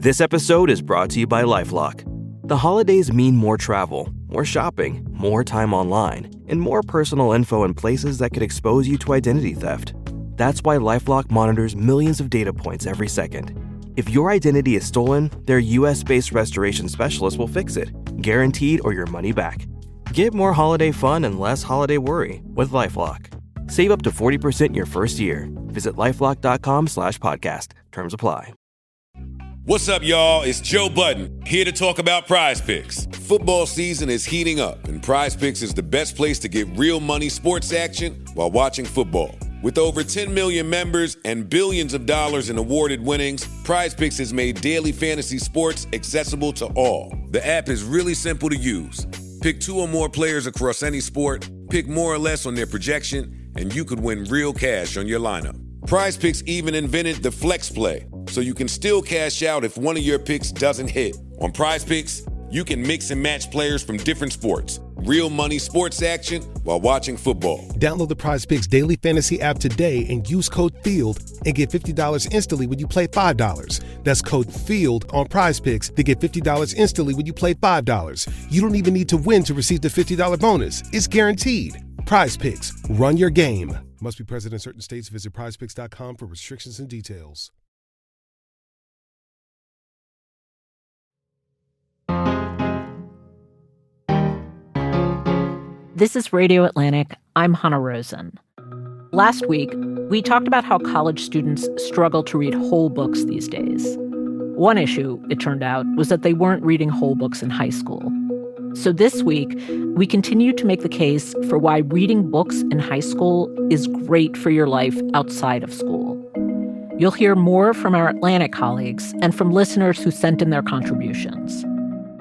This episode is brought to you by LifeLock. The holidays mean more travel, more shopping, more time online, and more personal info in places that could expose you to identity theft. That's why LifeLock monitors millions of data points every second. If your identity is stolen, their US-based restoration specialist will fix it, guaranteed or your money back. Get more holiday fun and less holiday worry with LifeLock. Save up to 40% your first year. Visit LifeLock.com/podcast. Terms apply. What's up, y'all? It's Joe Budden, here to talk about Prize Picks. Football season is heating up, and Prize Picks is the best place to get real money sports action while watching football. With over 10 million members and billions of dollars in awarded winnings, Prize Picks has made daily fantasy sports accessible to all. The app is really simple to use. Pick 2 or more players across any sport, pick more or less on their projection, and you could win real cash on your lineup. Prize Picks even invented the flex play, so you can still cash out if one of your picks doesn't hit. On Prize Picks, you can mix and match players from different sports. Real money sports action while watching football. Download the Prize Picks daily fantasy app today and use code FIELD and get $50 instantly when you play $5. That's code FIELD on Prize Picks to get $50 instantly when you play $5. You don't even need to win to receive the $50 bonus. It's guaranteed. Prize Picks. Run your game. Must be present in certain states. Visit prizepicks.com for restrictions and details. This is Radio Atlantic. I'm Hannah Rosen. Last week, we talked about how college students struggle to read whole books these days. One issue, it turned out, was that they weren't reading whole books in high school. So this week, we continue to make the case for why reading books in high school is great for your life outside of school. You'll hear more from our Atlantic colleagues and from listeners who sent in their contributions.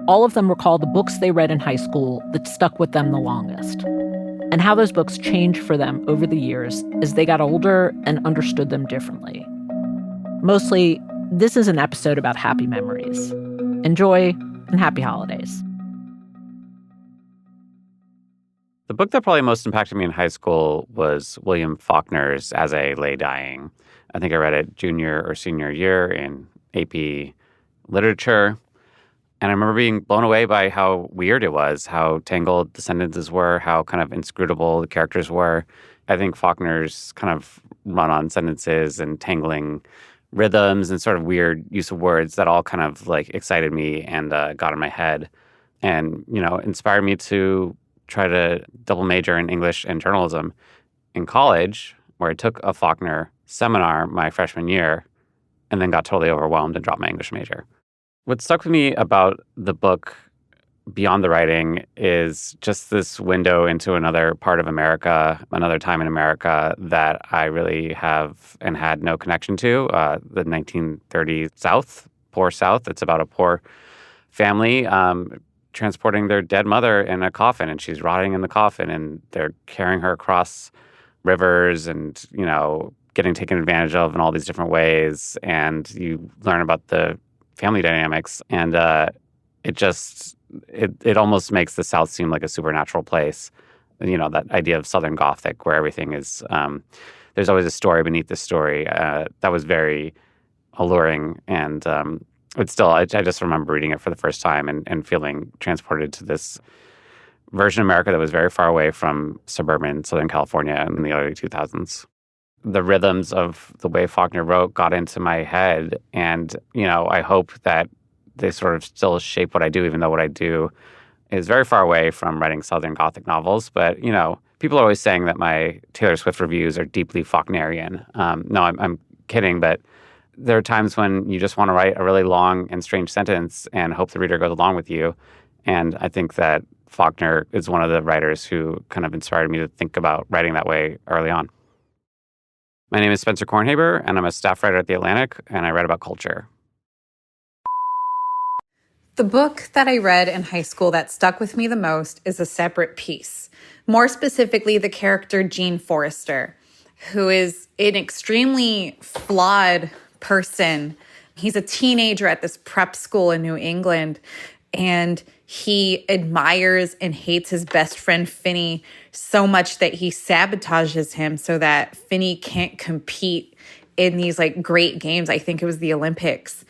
All of them recall the books they read in high school that stuck with them the longest, and how those books changed for them over the years as they got older and understood them differently. Mostly, this is an episode about happy memories. Enjoy, and happy holidays. The book that probably most impacted me in high school was William Faulkner's As I Lay Dying. I think I read it junior or senior year in AP literature. And I remember being blown away by how weird it was, how tangled the sentences were, how kind of inscrutable the characters were. I think Faulkner's kind of run-on sentences and tangling rhythms and sort of weird use of words that all kind of like excited me and got in my head and, you know, inspired me to try to double major in English and journalism in college, where I took a Faulkner seminar my freshman year and then got totally overwhelmed and dropped my English major. What stuck with me about the book beyond the writing is just this window into another part of America, another time in America that I really have and had no connection to, the 1930s South, poor South. It's about a poor family transporting their dead mother in a coffin, and she's rotting in the coffin, and they're carrying her across rivers and, you know, getting taken advantage of in all these different ways. And you learn about the family dynamics, and it almost makes the South seem like a supernatural place. You know, that idea of Southern Gothic where everything is, there's always a story beneath the story. That was very alluring, and it's still, I just remember reading it for the first time and feeling transported to this version of America that was very far away from suburban Southern California in the early 2000s. The rhythms of the way Faulkner wrote got into my head, and, you know, I hope that they sort of still shape what I do, even though what I do is very far away from writing Southern Gothic novels. But, you know, people are always saying that my Taylor Swift reviews are deeply Faulknerian. No, I'm kidding, but there are times when you just want to write a really long and strange sentence and hope the reader goes along with you. And I think that Faulkner is one of the writers who kind of inspired me to think about writing that way early on. My name is Spencer Kornhaber, and I'm a staff writer at The Atlantic, and I write about culture. The book that I read in high school that stuck with me the most is A Separate Piece. More specifically, the character Jean Forrester, who is an extremely flawed person. He's a teenager at this prep school in New England, and he admires and hates his best friend Finney so much that he sabotages him so that Finney can't compete in these like great games. I think it was the Olympics.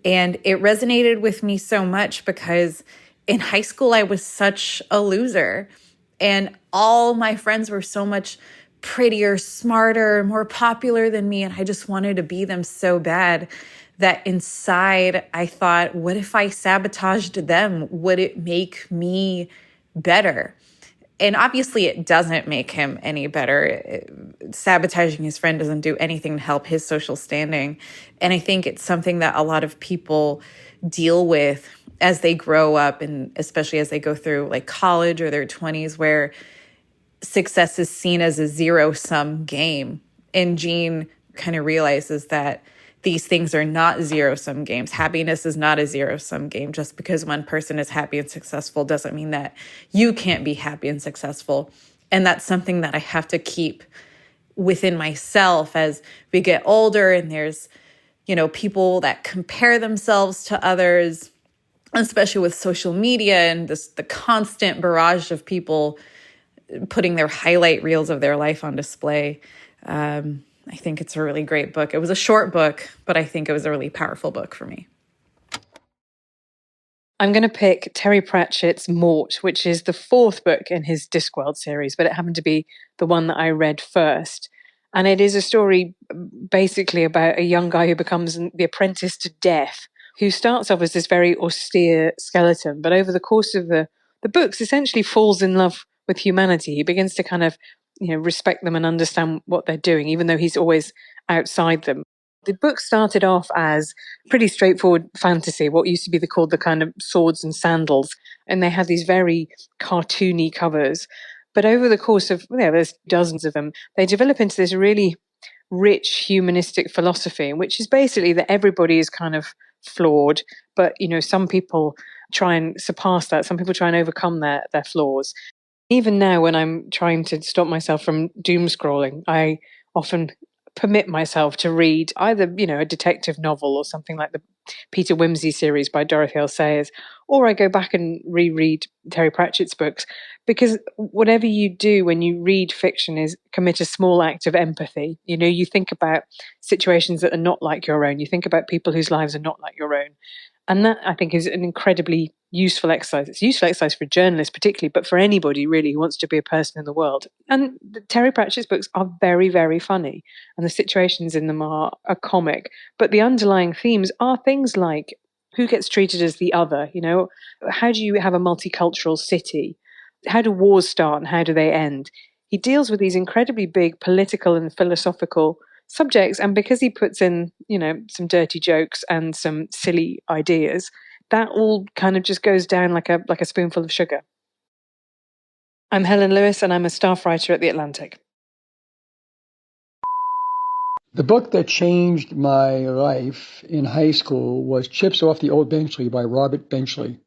And it resonated with me so much because in high school, I was such a loser. And all my friends were so much prettier, smarter, more popular than me. And I just wanted to be them so bad that inside I thought, what if I sabotaged them? Would it make me better? And obviously it doesn't make him any better. Sabotaging his friend doesn't do anything to help his social standing. And I think it's something that a lot of people deal with as they grow up, and especially as they go through like college or their 20s, where success is seen as a zero-sum game. And Gene kind of realizes that these things are not zero-sum games. Happiness is not a zero-sum game. Just because one person is happy and successful doesn't mean that you can't be happy and successful. And that's something that I have to keep within myself as we get older, and there's, people that compare themselves to others, especially with social media and the constant barrage of people putting their highlight reels of their life on display. I think it's a really great book. It was a short book, but I think it was a really powerful book for me. I'm going to pick Terry Pratchett's Mort, which is the fourth book in his Discworld series, but it happened to be the one that I read first. And it is a story basically about a young guy who becomes the apprentice to death, who starts off as this very austere skeleton, but over the course of the books essentially falls in love with humanity. He begins to kind of respect them and understand what they're doing, even though he's always outside them. The book started off as pretty straightforward fantasy, what used to be called the kind of swords and sandals. And they had these very cartoony covers. But over the course of, there's dozens of them, they develop into this really rich humanistic philosophy, which is basically that everybody is kind of flawed. But, some people try and surpass that. Some people try and overcome their flaws. Even now, when I'm trying to stop myself from doom scrolling, I often permit myself to read either, a detective novel or something like the Peter Wimsey series by Dorothy L. Sayers, or I go back and reread Terry Pratchett's books, because whatever you do when you read fiction is commit a small act of empathy. You think about situations that are not like your own. You think about people whose lives are not like your own. And that, I think, is an incredibly useful exercise. It's a useful exercise for journalists particularly, but for anybody really who wants to be a person in the world. And Terry Pratchett's books are very, very funny, and the situations in them are comic. But the underlying themes are things like who gets treated as the other? How do you have a multicultural city? How do wars start and how do they end? He deals with these incredibly big political and philosophical subjects, and because he puts in, some dirty jokes and some silly ideas, that all kind of just goes down like a spoonful of sugar. I'm Helen Lewis, and I'm a staff writer at The Atlantic. The book that changed my life in high school was Chips Off the Old Benchley by Robert Benchley.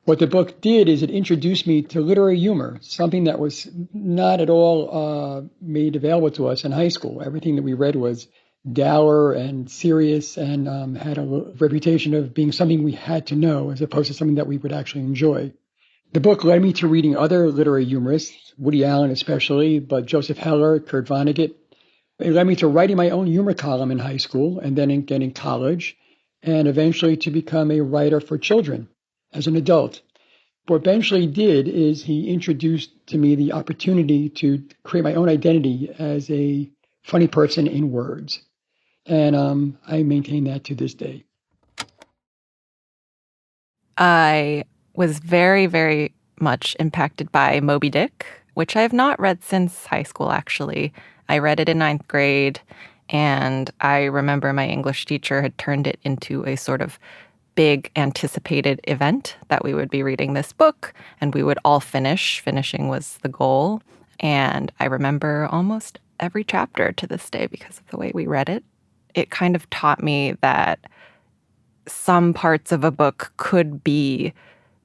What the book did is it introduced me to literary humor, something that was not at all made available to us in high school. Everything that we read was dour and serious and had a reputation of being something we had to know as opposed to something that we would actually enjoy. The book led me to reading other literary humorists, Woody Allen especially, but Joseph Heller, Kurt Vonnegut. It led me to writing my own humor column in high school and then in college, and eventually to become a writer for children as an adult. What Benchley did is he introduced to me the opportunity to create my own identity as a funny person in words. And I maintain that to this day. I was very, very much impacted by Moby Dick, which I have not read since high school, actually. I read it in 9th grade, and I remember my English teacher had turned it into a sort of big anticipated event that we would be reading this book, and we would all finish. Finishing was the goal. And I remember almost every chapter to this day because of the way we read it. It kind of taught me that some parts of a book could be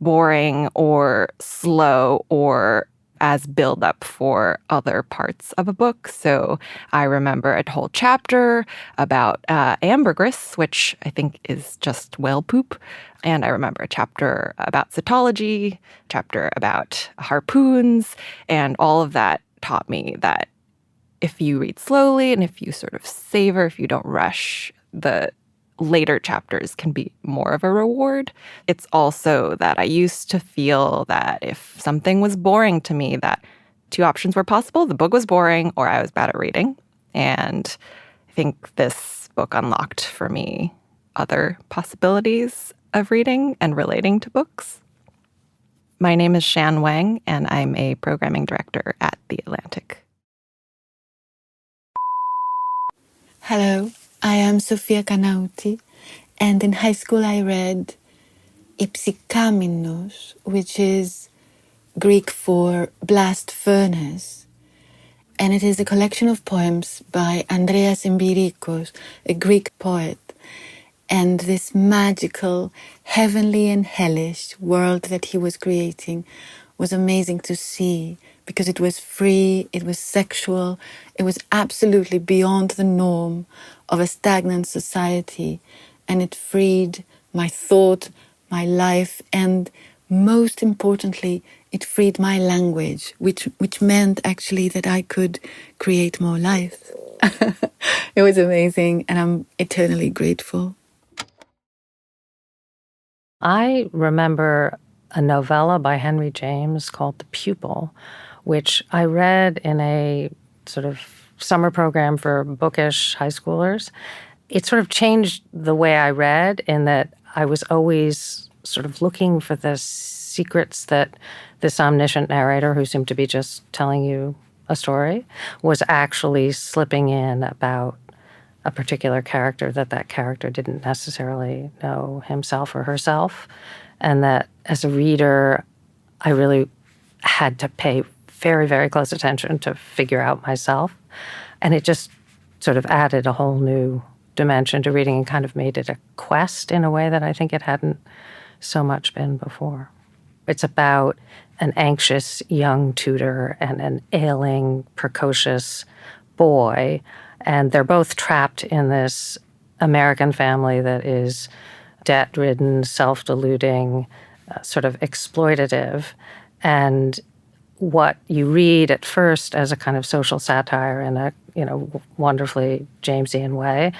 boring or slow or as build-up for other parts of a book. So I remember a whole chapter about ambergris, which I think is just whale poop. And I remember a chapter about cetology, chapter about harpoons, and all of that taught me that if you read slowly and if you sort of savor, if you don't rush the later chapters can be more of a reward. It's also that I used to feel that if something was boring to me, that two options were possible. The book was boring or I was bad at reading. And I think this book unlocked for me other possibilities of reading and relating to books. My name is Shan Wang, and I'm a programming director at The Atlantic. Hello, I am Sophia Kanaouti, and in high school I read Ypsikaminos, which is Greek for blast furnace, and it is a collection of poems by Andreas Embirikos, a Greek poet, and this magical, heavenly and hellish world that he was creating was amazing to see, because it was free, it was sexual, it was absolutely beyond the norm of a stagnant society, and it freed my thought, my life, and most importantly, it freed my language, which meant actually that I could create more life. It was amazing, and I'm eternally grateful. I remember a novella by Henry James called The Pupil, which I read in a sort of summer program for bookish high schoolers. It sort of changed the way I read in that I was always sort of looking for the secrets that this omniscient narrator, who seemed to be just telling you a story, was actually slipping in about a particular character that character didn't necessarily know himself or herself. And that as a reader, I really had to pay very, very close attention to figure out myself. And it just sort of added a whole new dimension to reading and kind of made it a quest in a way that I think it hadn't so much been before. It's about an anxious young tutor and an ailing, precocious boy, and they're both trapped in this American family that is debt-ridden, self-deluding, sort of exploitative. And what you read at first as a kind of social satire in a, wonderfully Jamesian way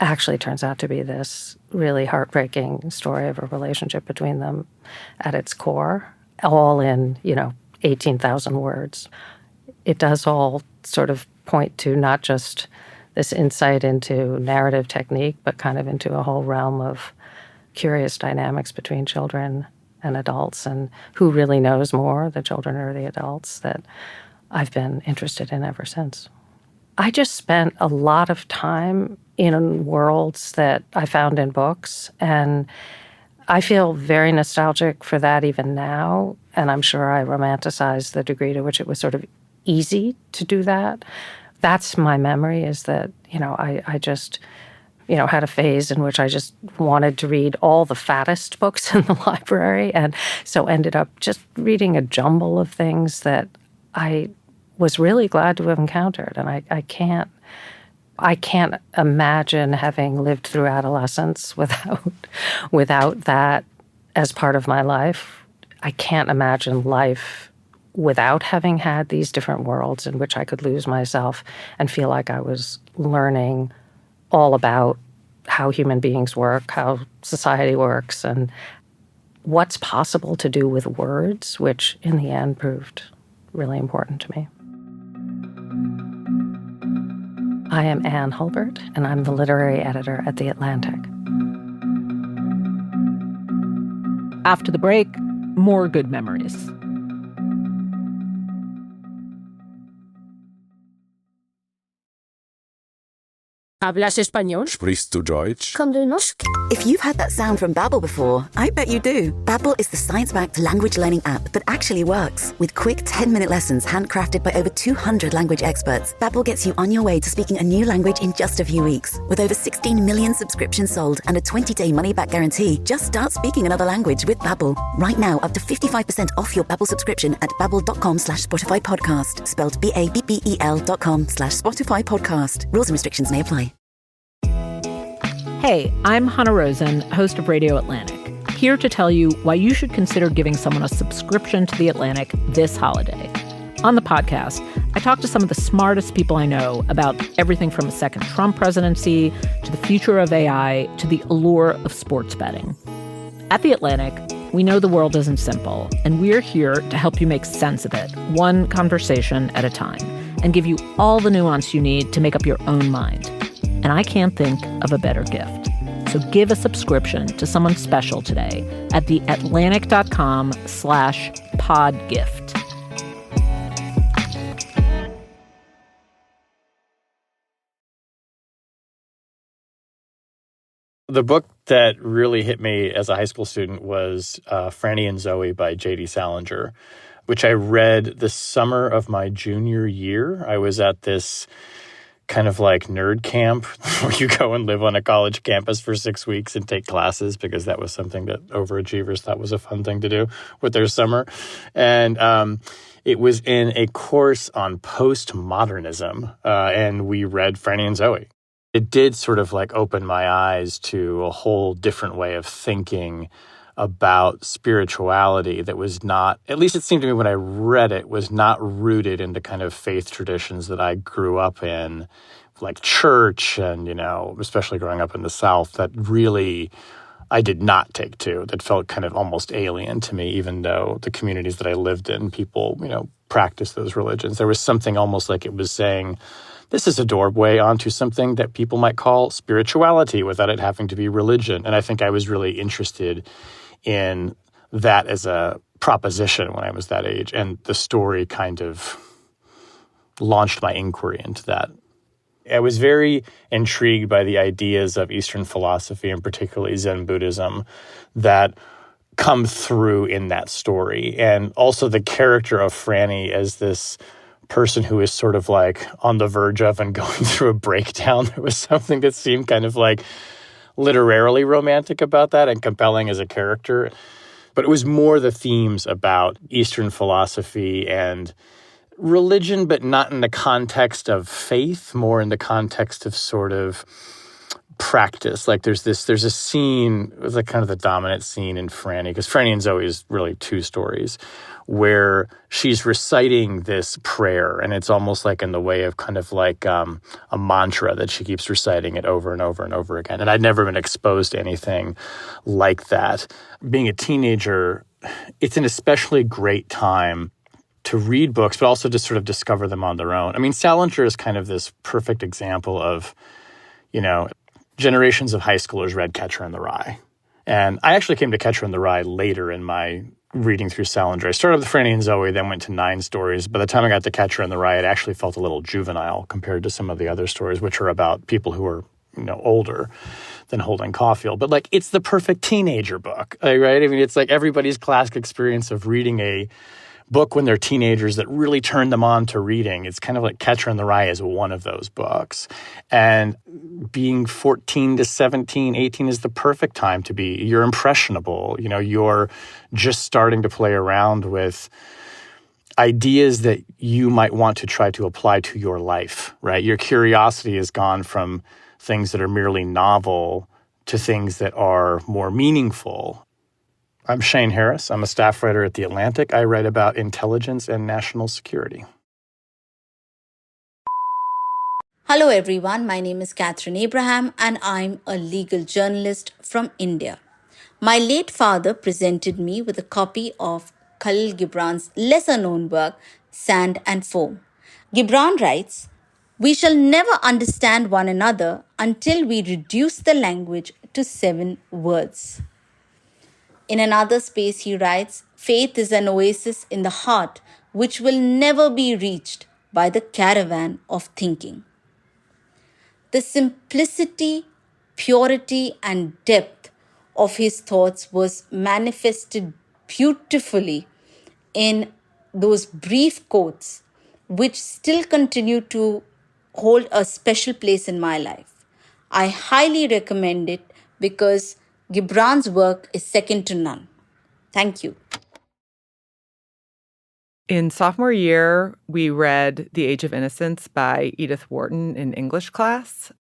actually turns out to be this really heartbreaking story of a relationship between them at its core, all in, 18,000 words. It does all sort of point to not just this insight into narrative technique, but kind of into a whole realm of curious dynamics between children and adults, and who really knows more, the children or the adults, that I've been interested in ever since. I just spent a lot of time in worlds that I found in books, and I feel very nostalgic for that even now, and I'm sure I romanticize the degree to which it was sort of easy to do that. That's my memory, is that, I just had a phase in which I just wanted to read all the fattest books in the library, and so ended up just reading a jumble of things that I was really glad to have encountered. And I can't imagine having lived through adolescence without that as part of my life. I can't imagine life without having had these different worlds in which I could lose myself and feel like I was learning all about how human beings work, how society works, and what's possible to do with words, which in the end proved really important to me. I am Anne Hulbert, and I'm the literary editor at The Atlantic. After the break, more good memories. ¿Hablas español? Sprichst du Deutsch? Kann du Norsk? If you've heard that sound from Babbel before, I bet you do. Babbel is the science-backed language learning app that actually works. With quick 10-minute lessons handcrafted by over 200 language experts, Babbel gets you on your way to speaking a new language in just a few weeks. With over 16 million subscriptions sold and a 20-day money-back guarantee, just start speaking another language with Babbel. Right now, up to 55% off your Babbel subscription at babbel.com/Spotify podcast. Spelled BABBEL.com/Spotify podcast. Rules and restrictions may apply. Hey, I'm Hannah Rosen, host of Radio Atlantic, here to tell you why you should consider giving someone a subscription to The Atlantic this holiday. On the podcast, I talked to some of the smartest people I know about everything from a second Trump presidency to the future of AI to the allure of sports betting. At The Atlantic, we know the world isn't simple, and we're here to help you make sense of it, one conversation at a time, and give you all the nuance you need to make up your own mind. And I can't think of a better gift. So give a subscription to someone special today at theatlantic.com/podgift. The book that really hit me as a high school student was Franny and Zooey by J.D. Salinger, which I read the summer of my junior year. I was at this kind of like nerd camp where you go and live on a college campus for 6 weeks and take classes because that was something that overachievers thought was a fun thing to do with their summer. And it was in a course on postmodernism, and we read Franny and Zooey. It did sort of like open my eyes to a whole different way of thinking about spirituality that was not, at least it seemed to me when I read it, was not rooted in the kind of faith traditions that I grew up in, like church and, you know, especially growing up in the South, that really I did not take to, that felt kind of almost alien to me, even though the communities that I lived in, people, you know, practiced those religions. There was something almost like it was saying, this is a doorway onto something that people might call spirituality without it having to be religion. And I think I was really interested in that as a proposition when I was that age. And the story kind of launched my inquiry into that. I was very intrigued by the ideas of Eastern philosophy, and particularly Zen Buddhism, that come through in that story. And also the character of Franny as this person who is sort of like on the verge of and going through a breakdown. There was something that seemed kind of like literarily romantic about that and compelling as a character. But it was more the themes about Eastern philosophy and religion, but not in the context of faith, more in the context of sort of practice. Like there's a scene, it was like kind of the dominant scene in Franny, because Franny and Zooey is really two stories, where she's reciting this prayer, and it's almost like in the way of kind of like a mantra that she keeps reciting it over and over and over again. And I'd never been exposed to anything like that. Being a teenager, it's an especially great time to read books, but also to sort of discover them on their own. I mean, Salinger is kind of this perfect example of, you know, generations of high schoolers read Catcher in the Rye. And I actually came to Catcher in the Rye later in my reading through Salinger. I started with Franny and Zooey, then went to 9 stories. By the time I got to Catcher in the Rye, it actually felt a little juvenile compared to some of the other stories, which are about people who are, you know, older than Holden Caulfield. But like, it's the perfect teenager book, right? I mean, it's like everybody's classic experience of reading a book when they're teenagers that really turned them on to reading. It's kind of like Catcher in the Rye is one of those books. And being 14 to 17, 18 is the perfect time to be, you're impressionable. You know, you're just starting to play around with ideas that you might want to try to apply to your life, right? Your curiosity has gone from things that are merely novel to things that are more meaningful. I'm Shane Harris. I'm a staff writer at The Atlantic. I write about intelligence and national security. Hello everyone, my name is Catherine Abraham and I'm a legal journalist from India. My late father presented me with a copy of Khalil Gibran's lesser-known work, Sand and Foam. Gibran writes, "We shall never understand one another until we reduce the language to 7 words." In another space, he writes, "Faith is an oasis in the heart which will never be reached by the caravan of thinking." The simplicity, purity, and depth of his thoughts was manifested beautifully in those brief quotes, which still continue to hold a special place in my life. I highly recommend it because Gibran's work is second to none. Thank you. In sophomore year, we read The Age of Innocence by Edith Wharton in English class.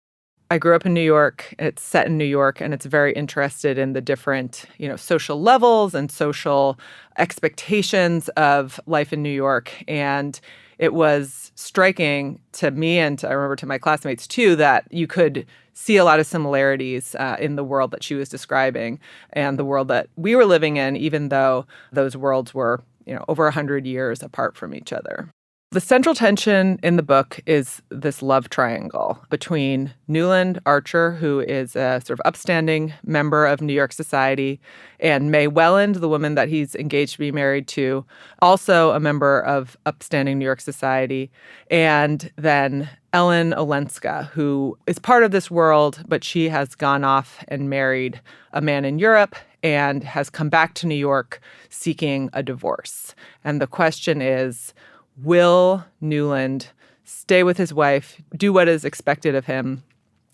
I grew up in New York. It's set in New York, and it's very interested in the different, social levels and social expectations of life in New York. And it was striking to me, and I remember to my classmates too, that you could see a lot of similarities in the world that she was describing and the world that we were living in, even though those worlds were, over 100 years apart from each other. The central tension in the book is this love triangle between Newland Archer, who is a sort of upstanding member of New York society, and May Welland, the woman that he's engaged to be married to, also a member of upstanding New York society, and then Ellen Olenska, who is part of this world, but she has gone off and married a man in Europe and has come back to New York seeking a divorce. And the question is, will Newland stay with his wife, do what is expected of him,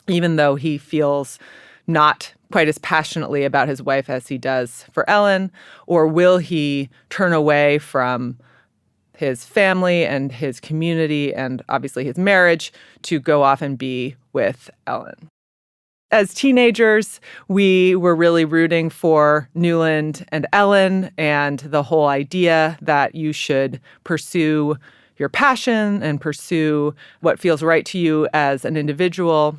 even though he feels not quite as passionately about his wife as he does for Ellen? Or will he turn away from his family and his community and obviously his marriage to go off and be with Ellen? As teenagers, we were really rooting for Newland and Ellen and the whole idea that you should pursue your passion and pursue what feels right to you as an individual.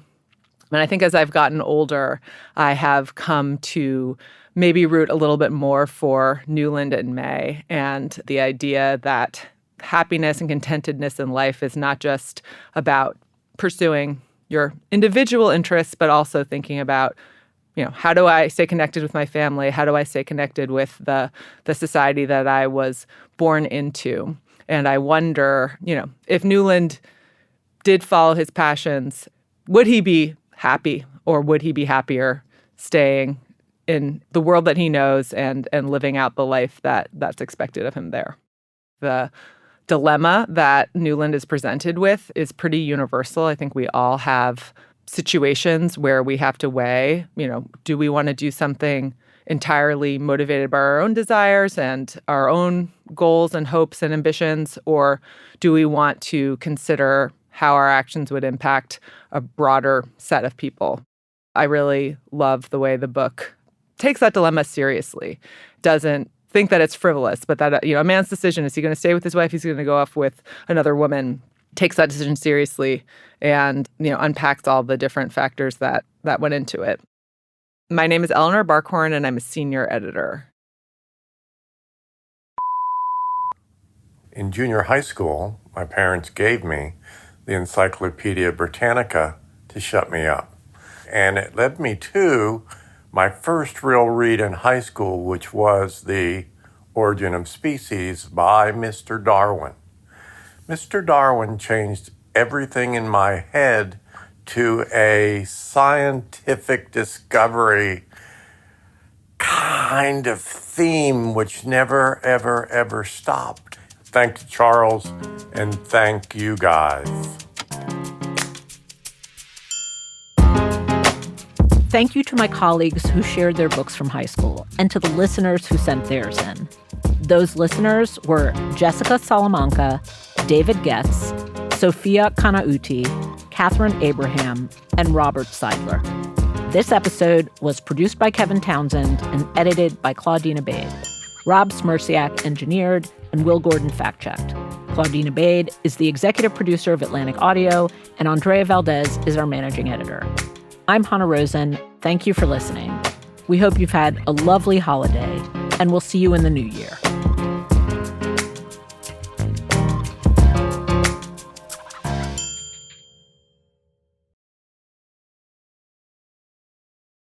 And I think as I've gotten older, I have come to maybe root a little bit more for Newland and May, and the idea that happiness and contentedness in life is not just about pursuing your individual interests, but also thinking about, how do I stay connected with my family? How do I stay connected with the society that I was born into? And I wonder, if Newland did follow his passions, would he be happy, or would he be happier staying in the world that he knows and living out the life that's expected of him there? The dilemma that Newland is presented with is pretty universal. I think we all have situations where we have to weigh, do we want to do something entirely motivated by our own desires and our own goals and hopes and ambitions, or do we want to consider how our actions would impact a broader set of people? I really love the way the book takes that dilemma seriously. Doesn't think that it's frivolous, but that, a man's decision, is he going to stay with his wife? He's going to go off with another woman, takes that decision seriously and, unpacks all the different factors that went into it. My name is Eleanor Barkhorn, and I'm a senior editor. In junior high school, my parents gave me the Encyclopedia Britannica to shut me up. And it led me to my first real read in high school, which was The Origin of Species by Mr. Darwin. Mr. Darwin changed everything in my head to a scientific discovery kind of theme which never, ever, ever stopped. Thank you, Charles, and thank you guys. Thank you to my colleagues who shared their books from high school, and to the listeners who sent theirs in. Those listeners were Jessica Salamanca, David Getz, Sophia Kanaouti, Catherine Abraham, and Robert Seidler. This episode was produced by Kevin Townsend and edited by Claudina Bade. Rob Smerciak engineered, and Will Gordon fact-checked. Claudina Bade is the executive producer of Atlantic Audio, and Andrea Valdez is our managing editor. I'm Hannah Rosen. Thank you for listening. We hope you've had a lovely holiday, and we'll see you in the new year.